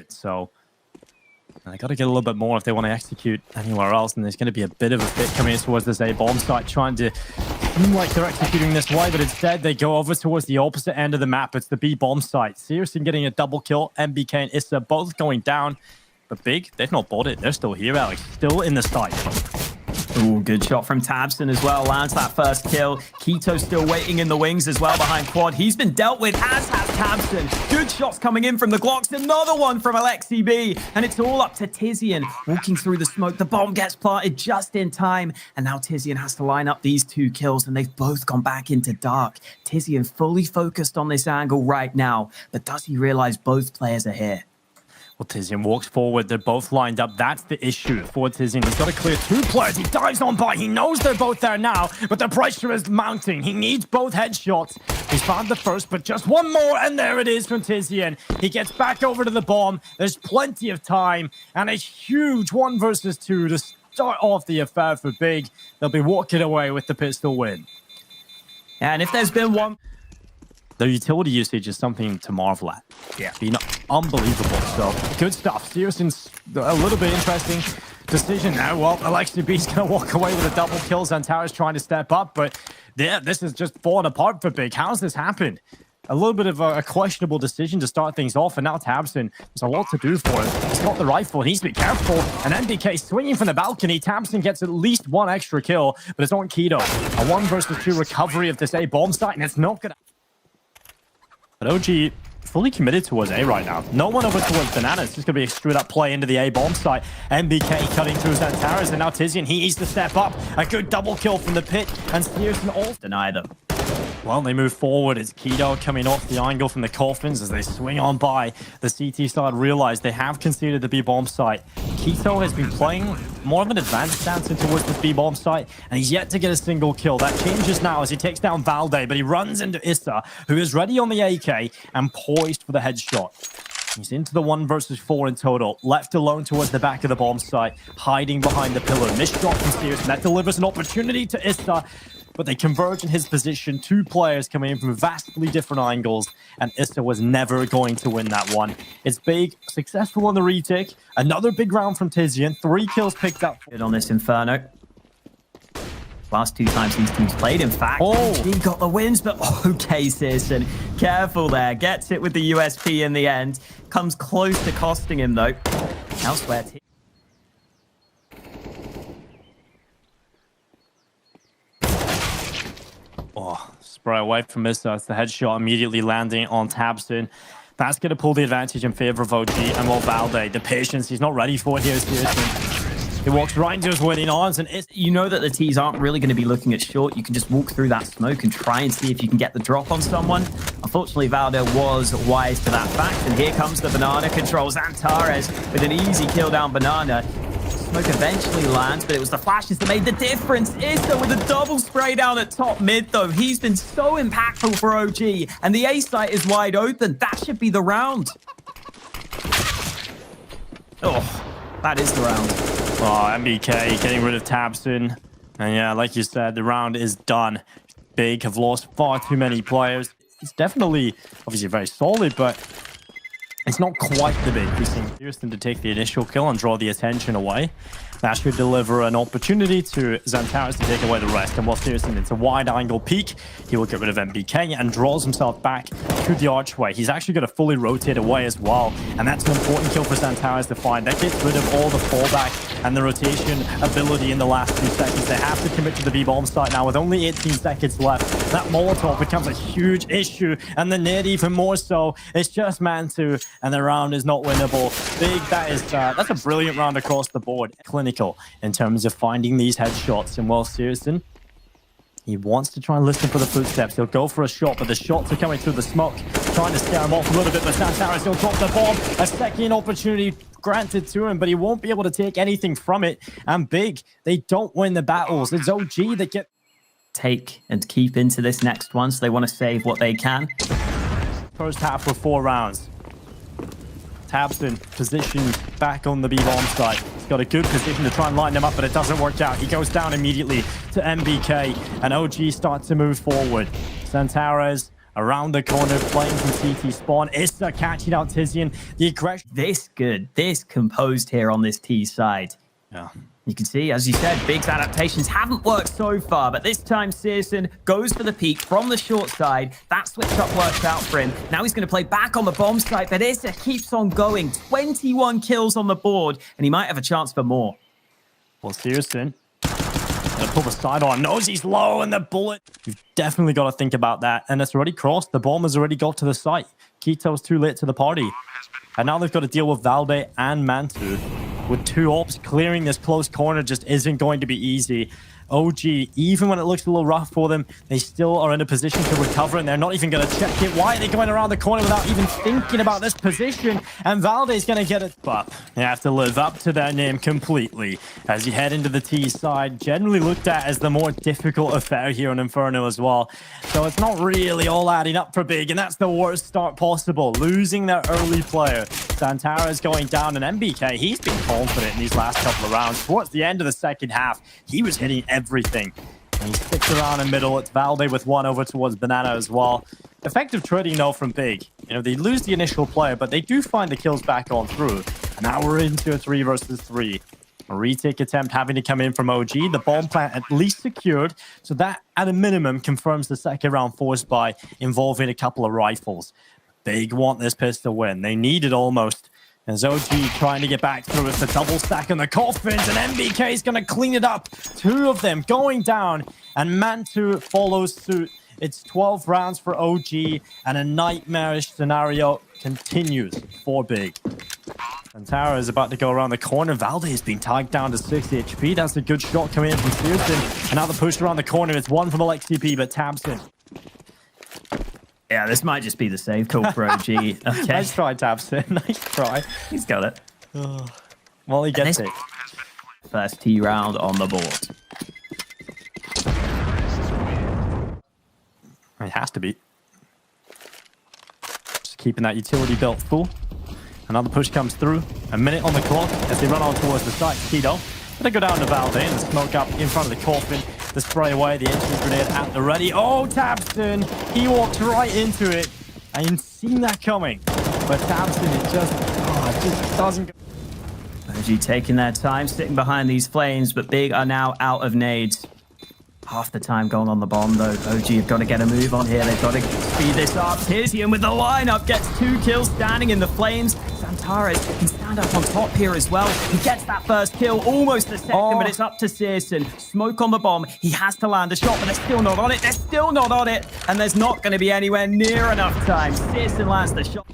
So they got to get a little bit more if they want to execute anywhere else. And there's going to be a bit of a fit coming in towards this A bomb site, trying to seem like they're executing this way, but instead they go over towards the opposite end of the map. It's the B bomb site. Seriously getting a double kill. MBK and Issa both going down. But Big, they've not bought it. They're still here, Alex. Still in the site. Ooh, good shot from Tabson as well. Lands that first kill. Keto still waiting in the wings as well behind Quad. He's been dealt with, as has Tabson. Good shots coming in from the Glocks. Another one from Alexi B. And it's all up to Tizian walking through the smoke. The bomb gets planted just in time. And now Tizian has to line up these two kills. And they've both gone back into dark. Tizian fully focused on this angle right now. But does he realize both players are here? Well, Tizian walks forward. They're both lined up. That's the issue for Tizian. He's got to clear two players. He dives on by. He knows they're both there now, but the pressure is mounting. He needs both headshots. He's found the first, but just one more, and there it is from Tizian. He gets back over to the bomb. There's plenty of time, and a huge 1 versus 2 to start off the affair for Big. They'll be walking away with the pistol win. And if there's been one... Their utility usage is something to marvel at. Yeah, been unbelievable. So good stuff. Searson's a little bit interesting decision now. Well, Alexi B's going to walk away with a double kill. Xantara's trying to step up, but yeah, this is just falling apart for Big. How's this happened? A little bit of a questionable decision to start things off, and now Tabson, there's a lot to do for him. He's got the rifle, he needs to be careful, and MBK swinging from the balcony. Tabson gets at least one extra kill, but it's on Keto. A 1 versus 2 recovery of this A bomb site, and it's not going to... But OG fully committed towards A right now. No one over towards Banana. It's just going to be a straight up play into the A bomb site. MBK cutting through Xantaras, and now Tizian, he needs to step up. A good double kill from the pit, and Searson all deny them. Well, they move forward. It's Keto coming off the angle from the coffins as they swing on by. The CT side realize they have conceded the B bomb site. Keto has been playing more of an advanced stance in towards the B bomb site, and he's yet to get a single kill. That changes now as he takes down Valde, but he runs into Issa, who is ready on the AK and poised for the headshot. He's into the 1 versus 4 in total, left alone towards the back of the bomb site, hiding behind the pillar. Missed shot from Searson. That delivers an opportunity to Issa, but they converge in his position. Two players coming in from vastly different angles, and Issa was never going to win that one. It's Big, successful on the retake. Another big round from Tizian. 3 kills picked up. On this Inferno. Last 2 times these teams played, in fact. Oh, he got the wins, but okay, Searson. Careful there. Gets it with the USP in the end. Comes close to costing him, though. Elsewhere, oh, spray away from Issa. It's the headshot immediately landing on Tabson. That's going to pull the advantage in favor of OG and well, Valde. The patience, he's not ready for it here, Searson. He walks right into his winning arms, and you know that the T's aren't really going to be looking at short. You can just walk through that smoke and try and see if you can get the drop on someone. Unfortunately, Valde was wise to that fact, and here comes the Banana control. Xantares with an easy kill down Banana. Smoke eventually lands, but it was the flashes that made the difference. Issa with a double spray down at top mid, though. He's been so impactful for OG, and the A site is wide open. That should be the round. Oh, that is the round. Oh, MBK getting rid of Tabson. And yeah, like you said, the round is done. Big have lost far too many players. It's definitely, obviously, very solid, but it's not quite the Big. We've seen Searson to take the initial kill and draw the attention away. That should deliver an opportunity to Xantaras to take away the rest. And while Searson, it's a wide-angle peek, he will get rid of MBK and draws himself back to the archway. He's actually going to fully rotate away as well. And that's an important kill for Xantaras to find. That gets rid of all the fallback and the rotation ability in the last 2 seconds. They have to commit to the B-bomb site now with only 18 seconds left. That Molotov becomes a huge issue, and the nade even more so. It's just man-to, and the round is not winnable. Big, that's a brilliant round across the board. Clinical in terms of finding these headshots, and while Searson, he wants to try and listen for the footsteps. He'll go for a shot, but the shots are coming through the smoke, trying to scare him off a little bit, but Xantaras, he'll drop the bomb. A second opportunity granted to him, but he won't be able to take anything from it. And Big, they don't win the battles. It's OG that get... Take and keep into this next one, so they want to save what they can. First half with 4 rounds. Tabson positioned back on the B-bomb site. He's got a good position to try and line them up, but it doesn't work out. He goes down immediately to MBK, and OG starts to move forward. Xantaras around the corner, playing from CT spawn. Issa catching out Tizian. The aggression. This good, this composed here on this T side. Yeah. You can see, as you said, Big's adaptations haven't worked so far, but this time Searson goes for the peak from the short side. That switch up worked out for him. Now he's going to play back on the bomb site, but Issa keeps on going. 21 kills on the board, and he might have a chance for more. Well, Searson gonna pull the side on. Knows he's low, and the bullet. You've definitely got to think about that. And it's already crossed. The bomb has already got to the site. Keto's too late to the party. And now they've got to deal with Valde and Mantu. With 2 ops, clearing this close corner just isn't going to be easy. OG, even when it looks a little rough for them, they still are in a position to recover, and they're not even going to check it. Why are they going around the corner without even thinking about this position? And Valde's going to get it. But they have to live up to their name completely. As you head into the T side, generally looked at as the more difficult affair here on Inferno as well. So it's not really all adding up for Big, and that's the worst start possible. Losing their early player. Santara's going down, and MBK, he's been confident in these last couple of rounds. Towards the end of the second half, he was hitting everything. And he sticks around in middle. It's Valde with 1 over towards Banana as well. Effective trading, though, from Big. You know, they lose the initial player, but they do find the kills back on through. And now we're into a 3 versus 3. A retake attempt having to come in from OG. The bomb plant at least secured. So that, at a minimum, confirms the second round force buy involving a couple of rifles. Big want this pistol win. They need it almost. As OG trying to get back through with the double stack on the coffins, and MBK is going to clean it up. 2 of them going down, and Mantu follows suit. It's 12 rounds for OG, and a nightmarish scenario continues for Big. Santara is about to go around the corner. Valde is being tagged down to 6 HP. That's a good shot coming in from Searson. And now the push around the corner. It's 1 from LXTP, but Tabson. Yeah, this might just be the save call for OG. Okay. Nice try, Tabson. Nice try. He's got it. Well, he gets it. First T round on the board. It has to be. Just keeping that utility belt full. Another push comes through. A minute on the clock as they run on towards the site. Keto. Gonna go down to Valde and the smoke up in front of the coffin. The spray away, the entry grenade at the ready. Oh, Tabson! He walked right into it. I didn't see that coming. But Tabson, it just doesn't go. OG taking their time, sitting behind these flames, but Big are now out of nades. Half the time going on the bomb, though. OG have got to get a move on here. They've got to speed this up. Tizian with the lineup gets 2 kills standing in the flames. Santara can stand up on top here as well. He gets that first kill, almost the second, but it's up to Searson. Smoke on the bomb. He has to land a shot, but they're still not on it. They're still not on it. And there's not going to be anywhere near enough time. Searson lands the shot.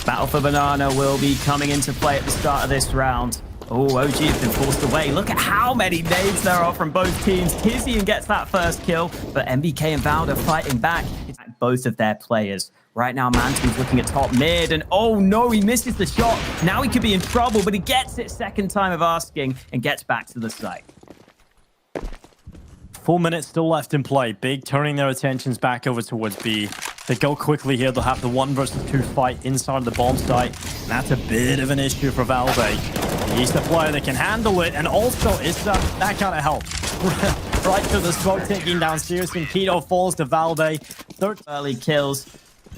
Battle for Banana will be coming into play at the start of this round. Oh, OG have been forced away. Look at how many nades there are from both teams. Tizian gets that first kill, but MBK and Valde are fighting back. It's both of their players. Right now, Mantu's looking at top mid, and oh no, he misses the shot. Now he could be in trouble, but he gets it second time of asking and gets back to the site. 4 minutes still left in play. Big turning their attentions back over towards B. They go quickly here. They'll have the 1 versus 2 fight inside the bomb site. And that's a bit of an issue for Valde. He's the player that can handle it, and also Issa, that kind of helps. Right to the smoke, taking down Searson. Keto falls to Valde. 3rd early kills.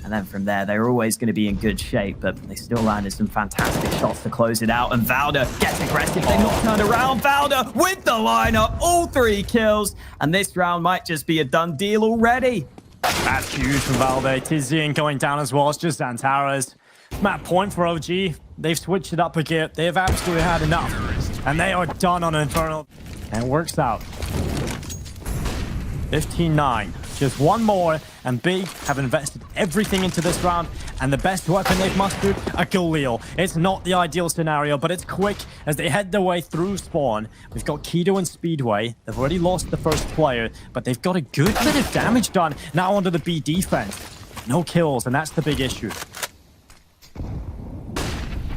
And then from there, they're always going to be in good shape, but they still landed some fantastic shots to close it out. And Valde gets aggressive. They're not turned around. Valde with the lineup, all 3 kills. And this round might just be a done deal already. That's huge from Valde. Tizian going down as well. It's just Santara's. Map point for OG. They've switched it up again. They've absolutely had enough. And they are done on Infernal. And it works out. 15-9. Just 1 more, and Big have invested everything into this round, and the best weapon they've mustered, a Galil. It's not the ideal scenario, but it's quick as they head their way through spawn. We've got Keto and Speedway. They've already lost the first player, but they've got a good bit of damage done now onto the B defense. No kills, and that's the big issue.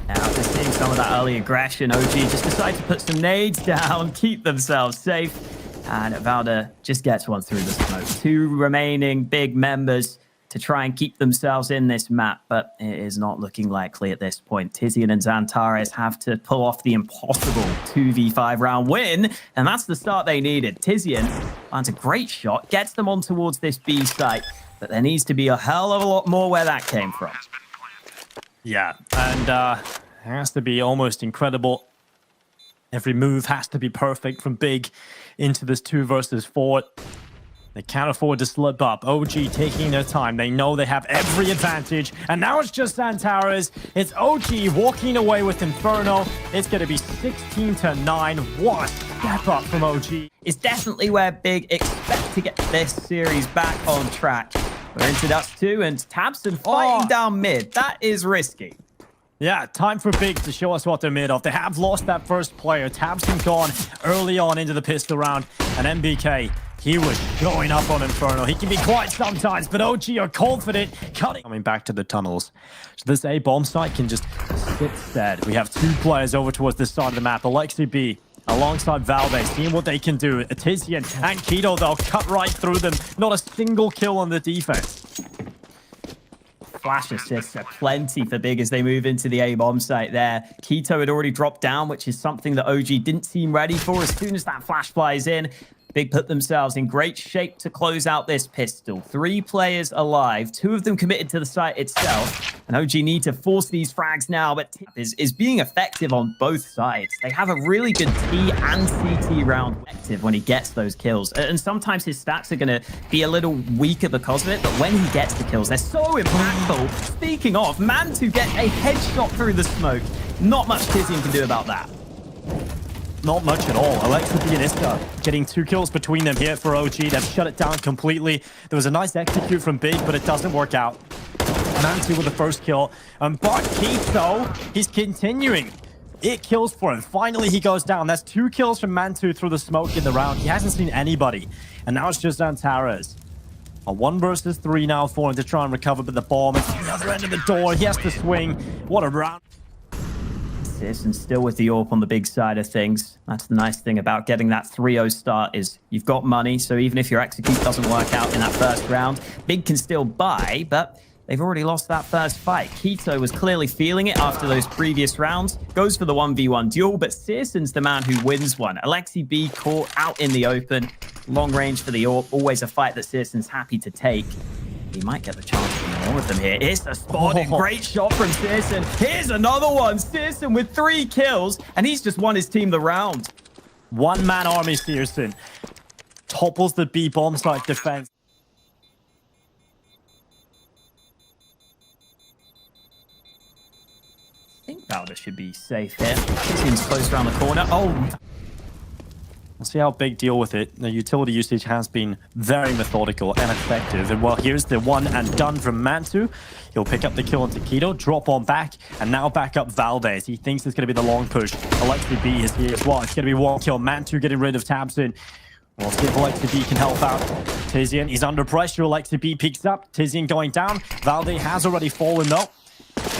Now, after seeing some of that early aggression, OG just decide to put some nades down, keep themselves safe. And Valde just gets 1 through the smoke. 2 remaining Big members to try and keep themselves in this map, but it is not looking likely at this point. Tizian and Xantares have to pull off the impossible 2v5 round win, and that's the start they needed. Tizian lands a great shot, gets them on towards this B site, But there needs to be a hell of a lot more where that came from. Yeah, and it has to be almost incredible. Every move has to be perfect from Big into this 2 versus 4. They can't afford to slip up. OG taking their time. They know they have every advantage. And now it's just Antares. It's OG walking away with Inferno. It's going to be 16-9. What a step up from OG. It's definitely where Big expect to get this series back on track. We're into Dust 2 and Tabson fighting down mid. That is risky. Yeah, time for Big to show us what they're made of. They have lost that first player. Tabson gone early on into the pistol round. And MBK, he was showing up on Inferno. He can be quiet sometimes, but OG are confident. Coming back to the tunnels. So this A bomb site can just sit stead. We have 2 players over towards this side of the map. Alexi B alongside Valve, seeing what they can do. Tizian and Keto, they'll cut right through them. Not a single kill on the defense. Flash assists are plenty for Big as they move into the A-bomb site there. Keto had already dropped down, which is something that OG didn't seem ready for. As soon as that flash flies in, Big put themselves in great shape to close out this pistol. 3 players alive, 2 of them committed to the site itself. And OG need to force these frags now, but is being effective on both sides. They have a really good T and CT round effective when he gets those kills. And sometimes his stats are going to be a little weaker because of it, but when he gets the kills, they're so impactful. Speaking of, Mantu get a headshot through the smoke. Not much Tizian can do about that. Not much at all. Alexa B and Iska getting 2 kills between them here for OG. They've shut it down completely. There was a nice execute from Big, but it doesn't work out. Mantu with the first kill. But Keith, though, he's continuing. 8 kills for him. Finally, he goes down. That's 2 kills from Mantu through the smoke in the round. He hasn't seen anybody. And now it's just Antares. A 1 versus 3 now for him to try and recover, but the bomb is the other end of the door. He has to swing. What a round. And still with the AWP on the Big side of things. That's the nice thing about getting that 3-0 start is you've got money, so even if your execute doesn't work out in that first round, Big can still buy, but they've already lost that first fight. Keto was clearly feeling it after those previous rounds, goes for the 1v1 duel, but Searson's the man who wins one. Alexi B caught out in the open, long range for the AWP, always a fight that Searson's happy to take. He might get the chance for more of them here. Here's the spot. Great shot from Searson. Here's another one. Searson with 3 kills, and he's just won his team the round. One-man army Searson. Topples the B bomb site defense. I think Valda should be safe here. Seems close around the corner. Oh. We'll see how Big deal with it. The utility usage has been very methodical and effective. And well, here's the one and done from Mantu. He'll pick up the kill on Taquito, drop on back, and now back up Valdez. He thinks it's going to be the long push. Alexi B is here as well. It's going to be 1 kill. Mantu getting rid of Tabson. We'll see if Alexi B can help out. Tizian, he's under pressure. Alexi B peeks up. Tizian going down. Valdez has already fallen though.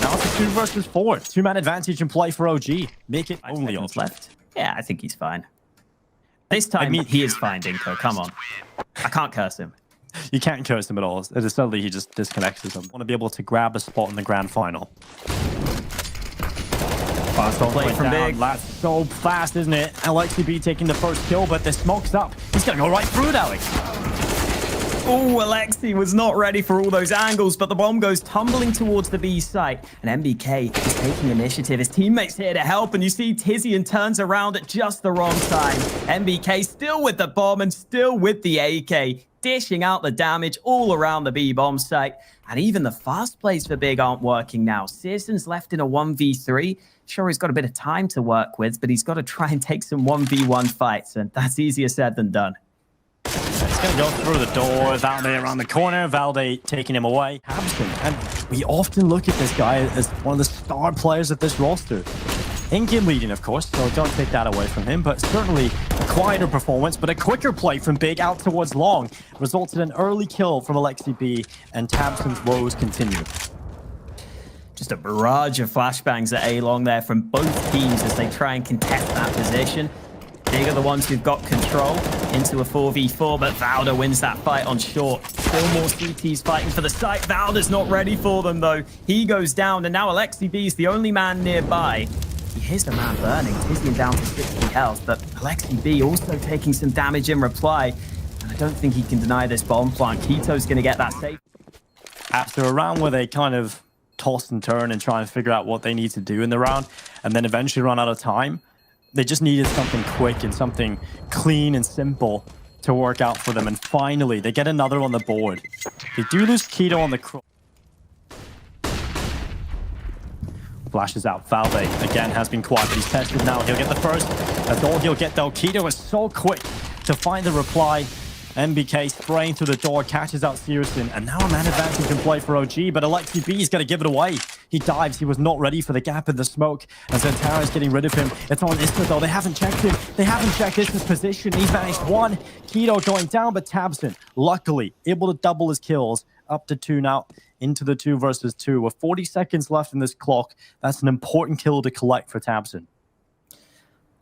Now it's a 2 versus 4. 2-man advantage in play for OG. Make it only on left. Yeah, I think he's fine. This time, he is fine, Dinko. Come on. I can't curse him. You can't curse him at all. Suddenly, he just disconnects him. Want to be able to grab a spot in the grand final. Fast play from Big. That's so fast, isn't it? Alexi B taking the first kill, but the smoke's up. He's going to go right through it, Alex. Oh, Alexi was not ready for all those angles, but the bomb goes tumbling towards the B site. And MBK is taking initiative. His teammates here to help, and you see Tizian turns around at just the wrong time. MBK still with the bomb and still with the AK, dishing out the damage all around the B bomb site. And even the fast plays for Big aren't working now. Searson's left in a 1v3. Sure, he's got a bit of time to work with, but he's got to try and take some 1v1 fights, and that's easier said than done. It's going to go through the door. Valde around the corner. Valde taking him away. Tabson. And we often look at this guy as one of the star players of this roster. In-game leading, of course, so don't take that away from him. But certainly a quieter performance, but a quicker play from Big out towards long. Resulted in an early kill from Alexi B, and Tabson's woes continue. Just a barrage of flashbangs at A-long there from both teams as they try and contest that position. Big are the ones who've got control into a 4v4, but Valda wins that fight on short. Still more CTs fighting for the site. Valda's not ready for them, though. He goes down, and now Alexi B is the only man nearby. He hears the man burning, Tizian down to 60 health, but Alexi B also taking some damage in reply. And I don't think he can deny this bomb plant. Keto's going to get that safe. After a round where they kind of toss and turn and try and figure out what they need to do in the round, and then eventually run out of time, they just needed something quick and something clean and simple to work out for them. And finally, they get another on the board. They do lose Keto on the cross. Flashes out. Valve again has been quiet, but he's tested now. He'll get the first. That's all he'll get though. Keto is so quick to find the reply. MBK spraying through the door, catches out Searson, and now a man advantage in play for OG, but Alexi B is going to give it away. He dives. He was not ready for the gap in the smoke, and Zantara is getting rid of him. It's on Isma though. They haven't checked him. They haven't checked Isma's position. He's managed one. Keto going down, but Tabson, luckily, able to double his kills. Up to 2 now, into the 2 versus 2. With 40 seconds left in this clock, that's an important kill to collect for Tabson.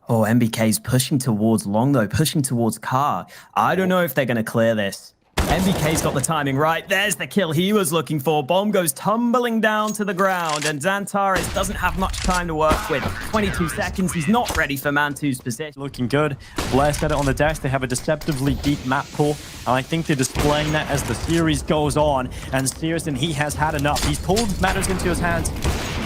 Oh, MBK's pushing towards Long, though, pushing towards Car. I don't know if they're going to clear this. MBK's got the timing right. There's the kill he was looking for. Bomb goes tumbling down to the ground, and Xantares doesn't have much time to work with. 22 seconds. He's not ready for Man2's position. Looking good. Blair said it on the desk. They have a deceptively deep map pool, and I think they're displaying that as the series goes on. And Searson, he has had enough. He's pulled matters into his hands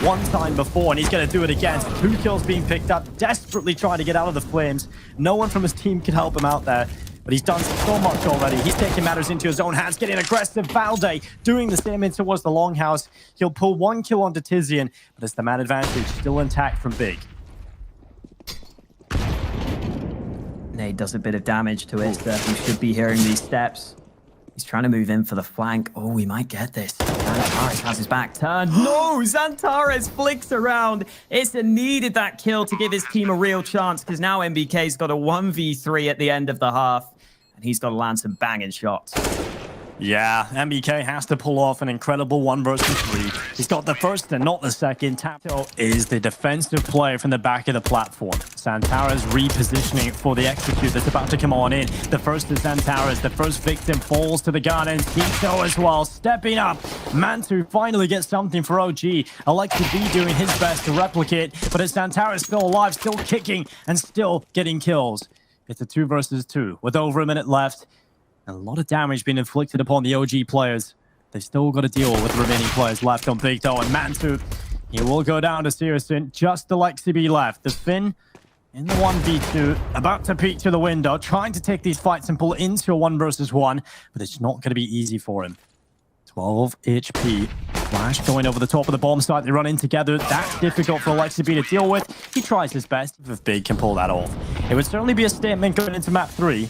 one time before, and he's going to do it again. 2 kills being picked up, desperately trying to get out of the flames. No one from his team can help him out there, but he's done so much already. He's taking matters into his own hands, getting aggressive. Valde doing the same in towards the longhouse. He'll pull 1 kill onto Tizian, but it's the man advantage still intact from Big. Nade does a bit of damage to it. He should be hearing these steps. He's trying to move in for the flank. Oh, we might get this. Xantares has his back turned. No, Xantares flicks around. Issa needed that kill to give his team a real chance, because now MBK's got a 1v3 at the end of the half, and he's got to land some banging shots. Yeah, MBK has to pull off an incredible 1 versus 3. He's got the first and not the second. Tapto is the defensive player from the back of the platform. Xantares repositioning for the execute that's about to come on in. The first is Xantares. The first victim falls to the gun, and Tito as well, stepping up. Man2 finally gets something for OG. Alexi B doing his best to replicate, but it's Xantares still alive, still kicking, and still getting kills. It's a 2 versus 2 with over a minute left. A lot of damage being inflicted upon the OG players. They've still got to deal with the remaining players left on Big Toe. And Man2, he will go down to Searson. Just Alexi B left. The Finn in the 1v2, about to peek to the window, trying to take these fights and pull into a 1 versus 1, but it's not going to be easy for him. 12 HP. Flash going over the top of the bomb site. They run in together. That's difficult for Alexi B to deal with. He tries his best if Big can pull that off. It would certainly be a statement going into map 3.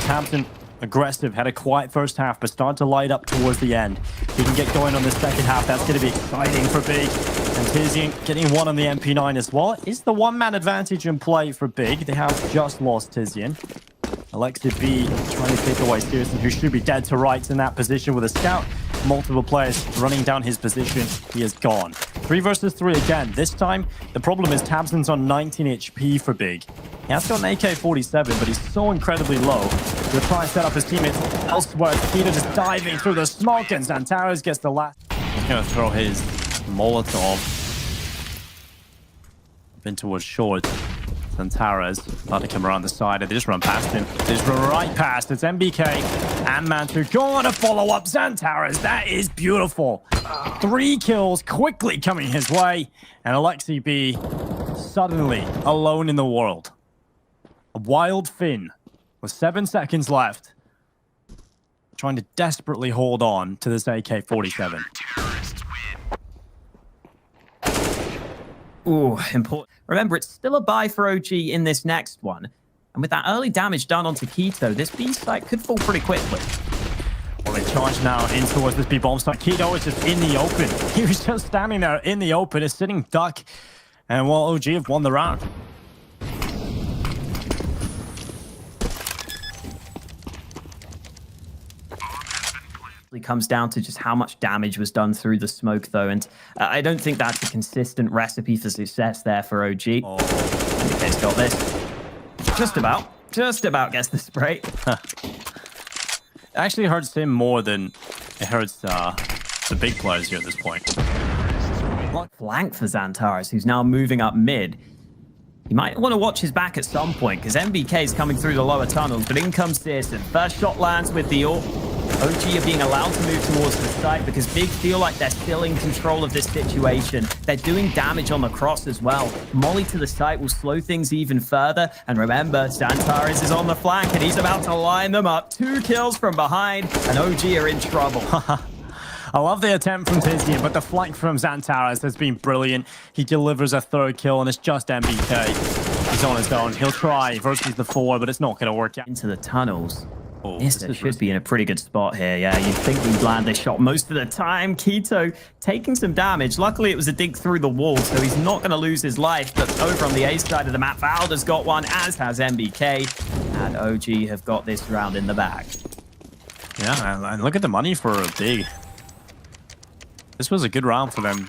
Hampton aggressive, had a quiet first half, but started to light up towards the end. He can get going on the second half. That's going to be exciting for Big. And Tizian getting 1 on the MP9 as well. Is the 1-man advantage in play for Big? They have just lost Tizian. Alexi B trying to take away Searson, who should be dead to rights in that position with a scout. Multiple players running down his position. He is gone. 3 versus 3 again. This time, the problem is Tabson's on 19 HP for Big. He has got an AK-47, but he's so incredibly low. He'll try and set up his teammates elsewhere. Peter just diving through the smoke, and Xantares gets the last. He's going to throw his Molotov up in towards short. Xantares about to come around the side, and they just run past him. They just run right past. It's MBK and Man2 going to follow up Xantares. That is beautiful. 3 kills quickly coming his way, and Alexi B suddenly alone in the world. A wild Finn with 7 seconds left, trying to desperately hold on to this AK-47. Ooh, important. Remember, it's still a buy for OG in this next one. And with that early damage done onto Keto, this B site could fall pretty quickly. Well, they charge now in towards this B bomb site. Keto is just in the open. He was just standing there in the open, a sitting duck. And well, OG have won the round. Comes down to just how much damage was done through the smoke, though, and I don't think that's a consistent recipe for success there for OG. Oh, MBK's got this. Just about gets the spray. It actually hurts him more than it hurts the big players here at this point. Flank for Xantares, who's now moving up mid. You might want to watch his back at some point, because MBK is coming through the lower tunnels, but in comes Searson. First shot lands with the ult. OG are being allowed to move towards the site because Big feel like they're still in control of this situation. They're doing damage on the cross as well. Molly to the site will slow things even further. And remember, Xantares is on the flank, and he's about to line them up. 2 kills from behind, and OG are in trouble. I love the attempt from Tizian, but the flank from Xantares has been brilliant. He delivers a 3rd kill, and it's just MBK. He's on his own. He'll try versus the 4, but it's not going to work out. Into the tunnels. Oh, This should be in a pretty good spot here. Yeah, you'd think we'd land this shot most of the time. Keto taking some damage. Luckily, it was a dig through the wall, so he's not going to lose his life. But over on the A side of the map, Valda's got one, as has MBK. And OG have got this round in the bag. Yeah, and look at the money for a Big. This was a good round for them.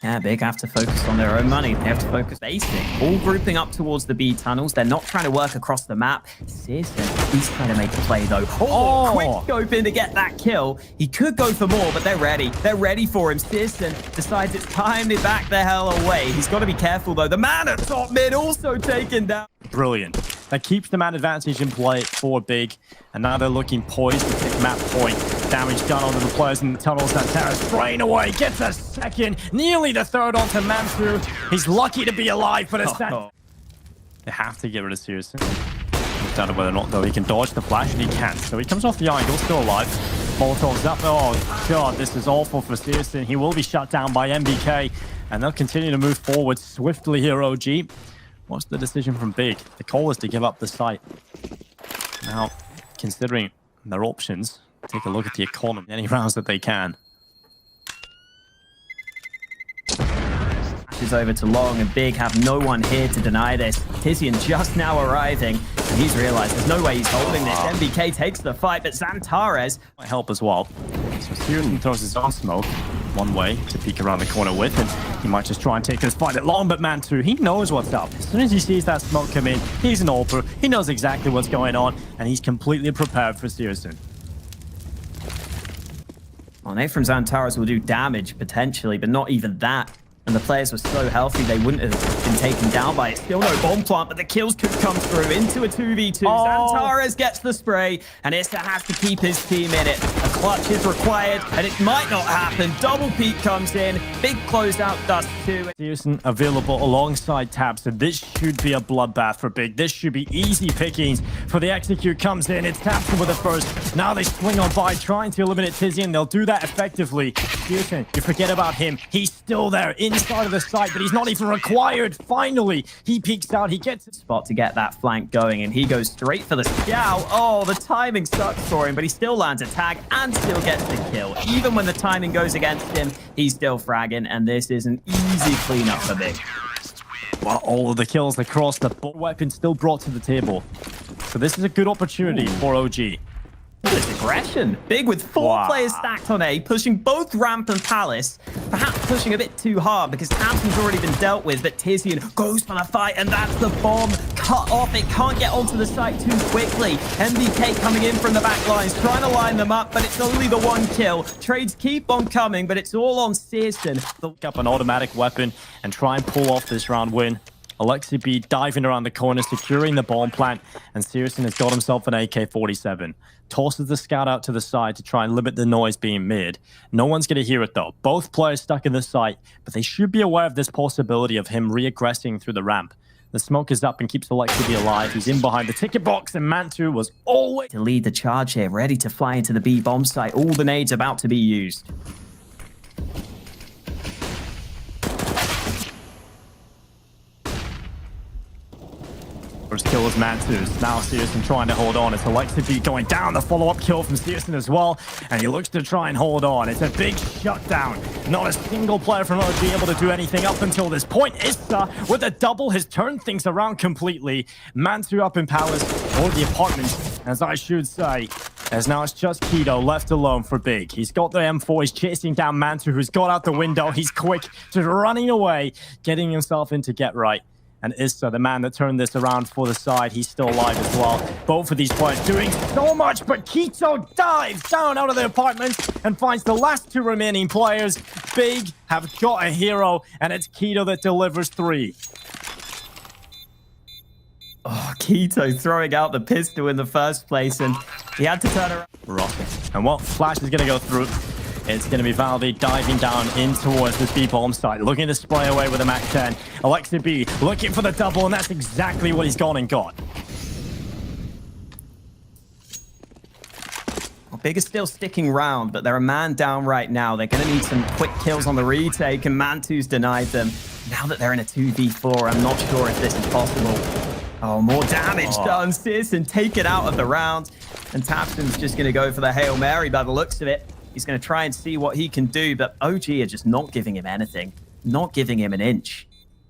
Yeah, Big have to focus on their own money. They have to focus basic. All grouping up towards the B tunnels. They're not trying to work across the map. Searson, he's trying to make a play though. Oh, quick scope in to get that kill. He could go for more, but they're ready. They're ready for him. Searson decides it's time to back the hell away. He's got to be careful though. The man at top mid also taken down. Brilliant. That keeps the man advantage in play for Big. And now they're looking poised to take map point. Damage done onto the players in the tunnels. Xantares spraying away. Gets a 2nd. Nearly the 3rd onto Mansu. He's lucky to be alive, but it's that. They have to get rid of Searson. Comes down to whether or not, though, he can dodge the flash, and he can. So he comes off the angle, still alive. Molotov's up. Oh, God, this is awful for Searson. He will be shut down by MBK. And they'll continue to move forward swiftly here, OG. What's the decision from Big? The call is to give up the site. Now, considering their options, take a look at the economy. Any rounds that they can. Is over to Long, and Big have no one here to deny this. Tizian just now arriving, and he's realized there's no way he's holding this. MBK takes the fight, but Xantares might help as well. So Searson throws his own smoke one way to peek around the corner with, and he might just try and take this fight at Long, but Mantu, he knows what's up. As soon as he sees that smoke come in, he's an AWPer. He knows exactly what's going on, and he's completely prepared for Searson. Well, Nate from Xantares will do damage potentially, but not even that. And the players were so healthy, they wouldn't have been taken down by it. Still no bomb plant, but the kills could come through into a 2v2. Xantares gets the spray, and Issa has to keep his team in it. A clutch is required, and it might not happen. Double peak comes in. Big closeout does too. Searson available alongside Tab, so this should be a bloodbath for Big. This should be easy pickings for the execute comes in. It's Tabson with the first. Now they swing on by, trying to eliminate Tizian. They'll do that effectively. Searson, you forget about him. He's still there inside of the site, but he's not even required. Finally, he peeks out. He gets a spot to get that flank going, and he goes straight for the scout. Oh, the timing sucks for him, but he still lands a tag and still gets the kill. Even when the timing goes against him, he's still fragging, and this is an easy cleanup for Big. Well, all of the kills across the board, weapon still brought to the table. So this is a good opportunity for OG. This aggression. Big with 4 players stacked on A, pushing both Ramp and Palace. Perhaps pushing a bit too hard because Hampton's already been dealt with, but Tizian goes for the fight, and that's the bomb. Cut off. It can't get onto the site too quickly. MBK coming in from the back lines, trying to line them up, but it's only the 1 kill. Trades keep on coming, but it's all on Searson. Look up an automatic weapon and try and pull off this round win. Alexi B diving around the corner, securing the bomb plant, and Searson has got himself an AK-47. Tosses the scout out to the side to try and limit the noise being made. No one's going to hear it though. Both players stuck in the site, but they should be aware of this possibility of him re-aggressing through the ramp. The smoke is up and keeps Alexi B alive. He's in behind the ticket box, and Mantu was always to lead the charge here, ready to fly into the B bomb site. All the nades about to be used. First kill was Mantu's. Now Searson trying to hold on. It's Alexi B going down. The follow-up kill from Searson as well. And he looks to try and hold on. It's a big shutdown. Not a single player from OG able to do anything up until this point. Issa with a double has turned things around completely. Mantu up in Palace, or the apartment, as I should say. As now it's just Keto left alone for Big. He's got the M4. He's chasing down Mantu, who's got out the window. He's quick, just running away, getting himself into get right. And Issa, the man that turned this around for the side, he's still alive as well. Both of these players doing so much, but Keto dives down out of the apartment and finds the last two remaining players. Big have got a hero, and it's Keto that delivers 3. Oh, Keto throwing out the pistol in the first place, and he had to turn around. Rocket. And what Flash is going to go through, it's going to be Valde diving down in towards this B-bomb site, looking to spray away with a Mac 10. Alexi B looking for the double, and that's exactly what he's gone and got. Well, Big is still sticking round, but they're a man down right now. They're going to need some quick kills on the retake, and Mantu's denied them. Now that they're in a 2v4, I'm not sure if this is possible. Oh, more damage done. Searson taken out of the round. And Tapson's just going to go for the Hail Mary by the looks of it. He's going to try and see what he can do, but OG are just not giving him anything. Not giving him an inch.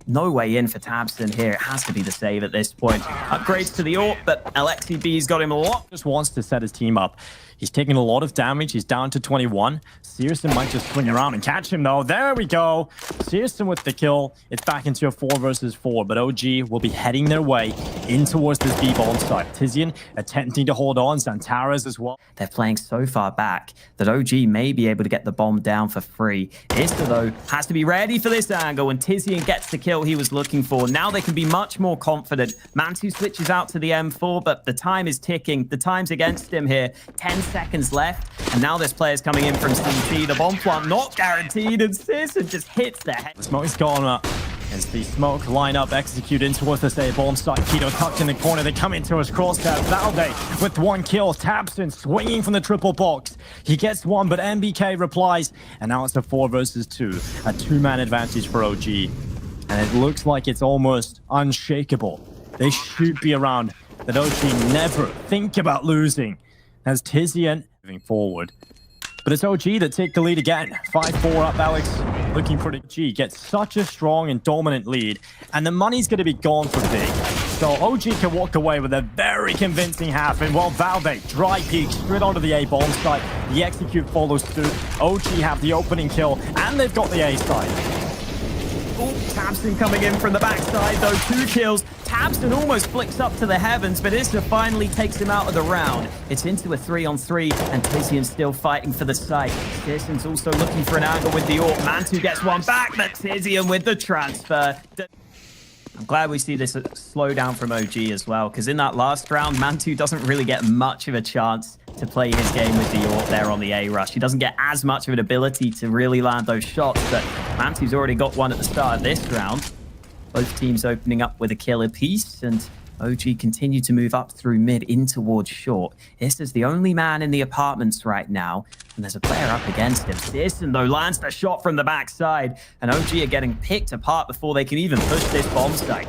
No way in for Tabson here. It has to be the save at this point. Upgrades to the AWP, but Alexi B's got him a lot. Just wants to set his team up. He's taking a lot of damage. He's down to 21. Searson might just swing around and catch him, though. There we go. Searson with the kill. It's back into a 4 versus 4, but OG will be heading their way in towards this B-bomb site. Tizian attempting to hold on. Zantaras as well. They're playing so far back that OG may be able to get the bomb down for free. Issa, though, has to be ready for this angle, and Tizian gets the kill he was looking for. Now they can be much more confident. Mantu switches out to the M4, but the time is ticking. The time's against him here. 10 seconds left, and now this player's coming in from CT. The bomb plant not guaranteed, and Searson just hits the head. The smoke's gone up. As the smoke lineup execute into what they bomb site. Keto tucked in the corner. They come into his crosshair. Valde with 1 kill. Tabson swinging from the triple box. He gets 1, but MBK replies. And now it's a 4 versus 2. A 2-man advantage for OG. And it looks like it's almost unshakable. They should be around that OG never think about losing. As Tizian moving forward. But it's OG that take the lead again. 5-4 up, Alex. Looking pretty. G gets such a strong and dominant lead. And the money's going to be gone for Big. So OG can walk away with a very convincing half. And while Valde dry peek straight onto the A bomb site, the execute follows suit. OG have the opening kill, and they've got the A side. Oh, Tabson coming in from the backside, though. 2 kills. Tabson almost flicks up to the heavens, but Issa finally takes him out of the round. It's into a 3-on-3, and Tizian's still fighting for the site. Searson's also looking for an angle with the AWP. Mantu gets one back, but Tizian with the transfer. I'm glad we see this slow down from OG as well, because in that last round, Mantu doesn't really get much of a chance to play his game with the AWP there on the A rush. He doesn't get as much of an ability to really land those shots, but Mantu's already got one at the start of this round. Both teams opening up with a kill apiece, and OG continue to move up through mid in towards short. Issa's the only man in the apartments right now, and there's a player up against him. Searson, though, lands the shot from the backside, and OG are getting picked apart before they can even push this bomb site.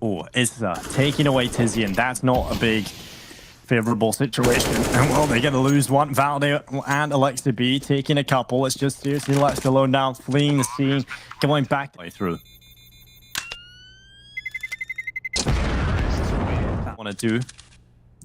Oh, Issa taking away Tizian. That's not a big favorable situation. And well, they're going to lose one. Valde and Alexa B taking a couple. It's just seriously left alone down, fleeing the scene, going back way through. Want to do.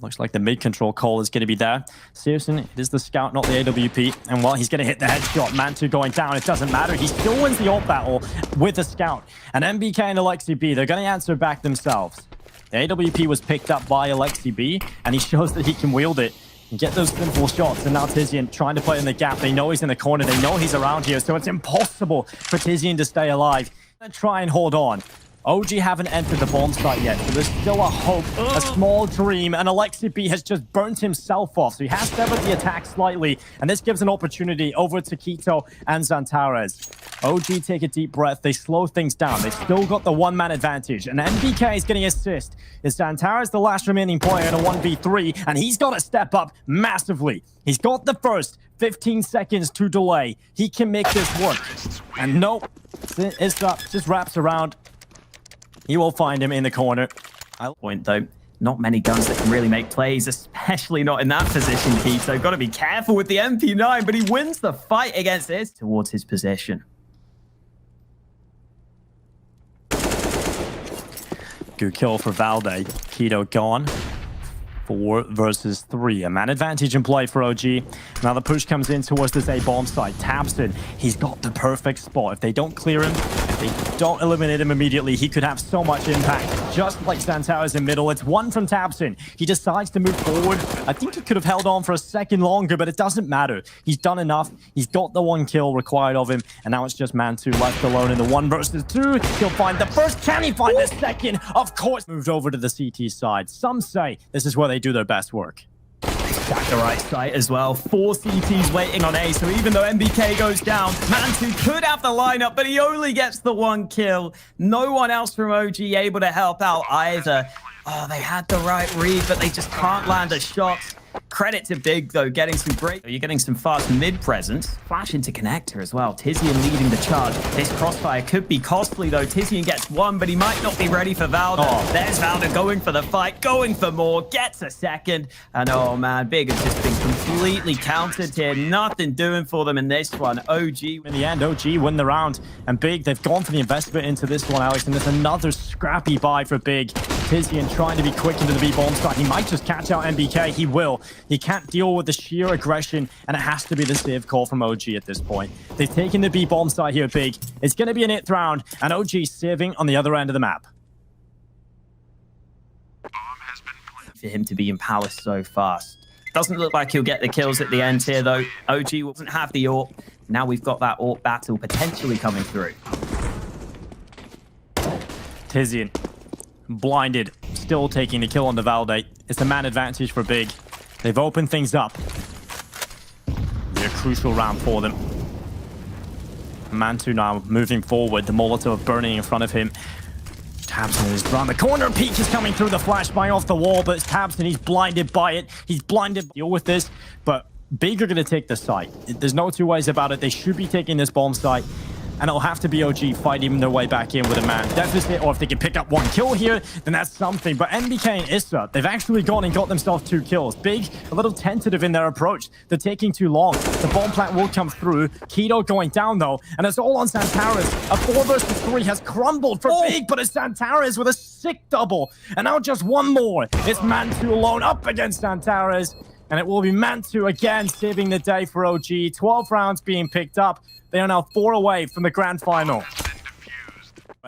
Looks like the mid-control call is going to be there. Searson, it is the scout, not the AWP. And well, he's going to hit the headshot. Mantu going down. It doesn't matter. He still wins the ult battle with the scout. And MBK and Alexi B, they're going to answer back themselves. The AWP was picked up by Alexi B, and he shows that he can wield it and get those simple shots. And now Tizian trying to play in the gap. They know he's in the corner. They know he's around here, so it's impossible for Tizian to stay alive. And try and hold on. OG haven't entered the bomb site yet, so there's still a hope, a small dream, and Alexi B has just burnt himself off, so he has severed the attack slightly, and this gives an opportunity over to Keto and Zantares. OG take a deep breath, they slow things down, they've still got the one-man advantage, and MBK is getting assist. Is Zantares the last remaining player in a 1v3, and he's got to step up massively. He's got the first 15 seconds to delay. He can make this work. And nope, it's up, just wraps around. You will find him in the corner. Point though, not many guns that can really make plays, especially not in that position, Keto. Got to be careful with the MP9, but he wins the fight against this towards his position. Good kill for Valde. Keto gone. 4 versus 3. A man advantage in play for OG. Now the push comes in towards this A bomb site. Tabson, he's got the perfect spot. If they don't clear him, They don't eliminate him immediately. He could have so much impact, just like Xantares in middle. It's one from tabseN. He decides to move forward. I think he could have held on for a second longer, but it doesn't matter. He's done enough. He's got the 1 kill required of him, and now it's just Mantu left alone in the 1 versus 2. He'll find the first. Can he find the second? Of course. Moved over to the CT side. Some say this is where they do their best work. Back the right side as well. 4 CTs waiting on A, so even though MBK goes down, Mantu could have the lineup, but he only gets the 1 kill. No one else from OG able to help out either. Oh, they had the right read, but they just can't land a shot. Credit to Big, though, getting some great... You're getting some fast mid presence. Flash into connector as well. Tizian leading the charge. This crossfire could be costly, though. Tizian gets 1, but he might not be ready for Valda. Oh. There's Valda going for the fight, going for more, gets a second. And oh, man, Big has just been completely countered here. Nothing doing for them in this one. OG... In the end, OG win the round. And Big, they've gone for the investment into this one, Alex. And there's another scrappy buy for Big. Tizian trying to be quick into the B-bomb side. He might just catch out MBK. He will. He can't deal with the sheer aggression, and it has to be the save call from OG at this point. They've taken the B-bomb side here, Big. It's going to be an 8th round, and OG saving on the other end of the map. For him to be in palace so fast. Doesn't look like he'll get the kills at the end here, though. OG doesn't have the AWP. Now we've got that AWP battle potentially coming through. Tizian. Blinded, still taking the kill on the Valde. It's a man advantage for Big. They've opened things up. Be a crucial round for them. Mantu now moving forward, the Molotov burning in front of him. tabseN is around the corner. Peach is coming through the flashbang off the wall, but it's tabseN. He's blinded by it. He's blinded. Deal with this, but Big are going to take the site. There's no two ways about it. They should be taking this bomb site. And it'll have to be OG fighting their way back in with a man deficit, or if they can pick up 1 kill here, then that's something. But MBK and Issa, they've actually gone and got themselves 2 kills. Big, a little tentative in their approach. They're taking too long. The bomb plant will come through. Keto going down, though, and it's all on Xantares. A 4 versus 3 has crumbled for Big, but it's Xantares with a sick double. And now just 1 more. It's Mantu alone up against Xantares. And it will be Mantu again saving the day for OG. 12 rounds being picked up. They are now 4 away from the grand final.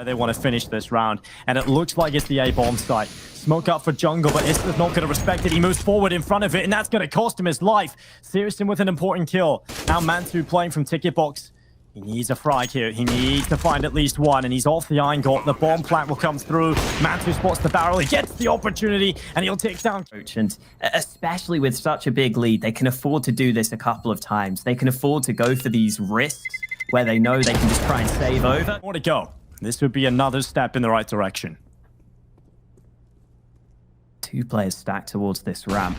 They want to finish this round, and it looks like it's the A-bomb site. Smoke up for jungle, but Issa's not going to respect it. He moves forward in front of it, and that's going to cost him his life. syrsoN with an important kill. Now Mantu playing from ticket box. He needs a frag here. He needs to find at least 1, and he's off the iron got. The bomb plant will come through. Mantu spots the barrel. He gets the opportunity, and he'll take down. And especially with such a big lead, they can afford to do this a couple of times. They can afford to go for these risks where they know they can just try and save over. More to go. This would be another step in the right direction. 2 players stacked towards this ramp.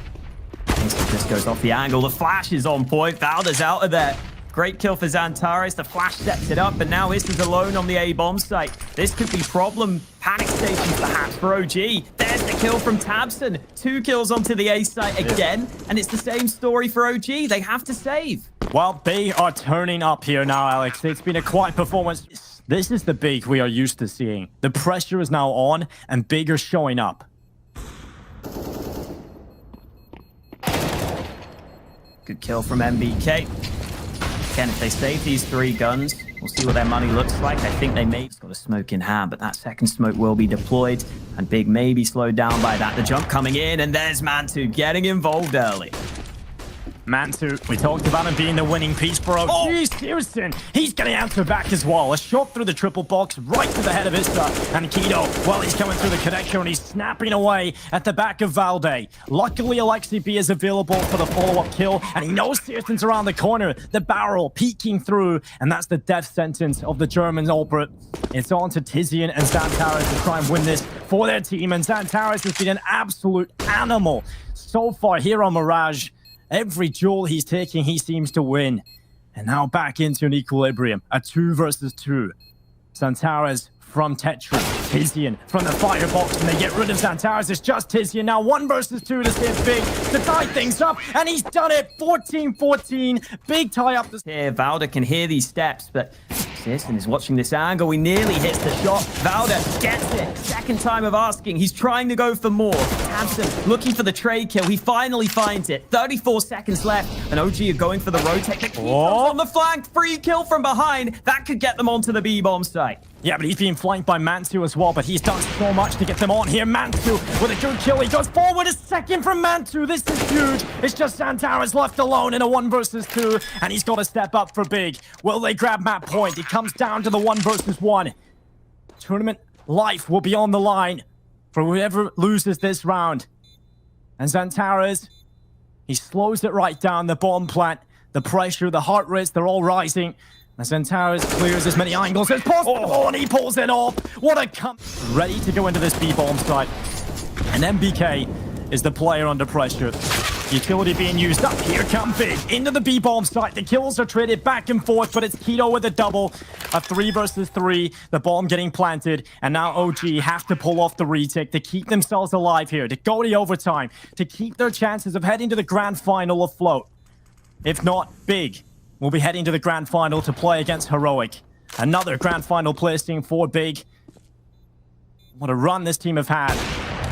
Issa just goes off the angle. The flash is on point. Valda's out of there. Great kill for Xantares. The flash sets it up, and now Issa's alone on the A-bomb site. This could be problem. Panic stations perhaps for OG. There's the kill from tabseN. 2 kills onto the A site again, and it's the same story for OG. They have to save. Well, they are turning up here now, Alex. It's been a quiet performance. This is the Big we are used to seeing. The pressure is now on, and Big are showing up. Good kill from MBK. Again, if they save these 3 guns, we'll see what their money looks like. I think they may have got a smoke in hand, but that second smoke will be deployed, and Big may be slowed down by that. The jump coming in, and there's Mantu getting involved early. Mantu, we talked about him being the winning piece for OG. syrsoN, he's getting answer back as well. A shot through the triple box, right to the head of Issa. And Keto, well, he's coming through the connection, and he's snapping away at the back of Valde. Luckily, Alexi B is available for the follow-up kill, and he knows syrsoN's around the corner. The barrel peeking through, and that's the death sentence of the German Albert. It's on to Tizian and Xantares to try and win this for their team, and Xantares has been an absolute animal so far here on Mirage. Every duel he's taking, he seems to win. And now back into an equilibrium. A 2 versus 2. Xantares from Tetris. Tizian from the firebox, and they get rid of Xantares. It's just Tizian now. 1 versus 2 to save Big to tie things up. And he's done it. 14-14. Big tie up the... Here, Valda can hear these steps, but syrsoN is watching this angle. He nearly hits the shot. Valda gets it. Second time of asking. He's trying to go for more. Tabson looking for the trade kill. He finally finds it. 34 seconds left, and OG are going for the rotate. The Keyto's on the flank. Free kill from behind. That could get them onto the B-bomb site. Yeah, but he's being flanked by Mantu as well, but he's done so much to get them on here. Mantu with a good kill. He goes forward a second from Mantu. This is huge. It's just Xantares left alone in a 1 versus 2, and he's got to step up for big. Will they grab map point? It comes down to the 1 versus 1. Tournament life will be on the line for whoever loses this round. And Xantares, he slows it right down. The bomb plant, the pressure, the heart rates, they're all rising. As Xantares clears as many angles as possible, and he pulls it off. What a ready to go into this B-bomb site. And MBK is the player under pressure. Utility being used up. Here come Big into the B-bomb site. The kills are traded back and forth, but it's Keto with a double. A 3 versus 3. The bomb getting planted, and now OG have to pull off the retake to keep themselves alive here, to go to overtime, to keep their chances of heading to the grand final afloat. If not, Big will be heading to the grand final to play against Heroic. Another grand final placing for Big. What a run this team have had.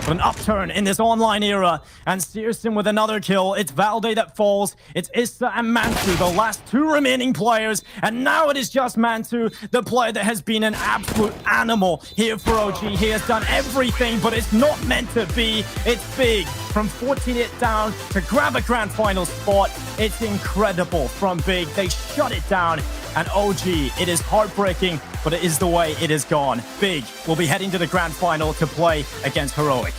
What an upturn in this online era. And Searson with another kill. It's Valde that falls. It's Issa and Mantu, the last 2 remaining players. And now it is just Mantu, the player that has been an absolute animal here for OG. He has done everything, but it's not meant to be. It's Big. From 14-8 down to grab a grand final spot. It's incredible from Big. They shut it down. And OG, it is heartbreaking, but it is the way it has gone. Big will be heading to the grand final to play against Heroic.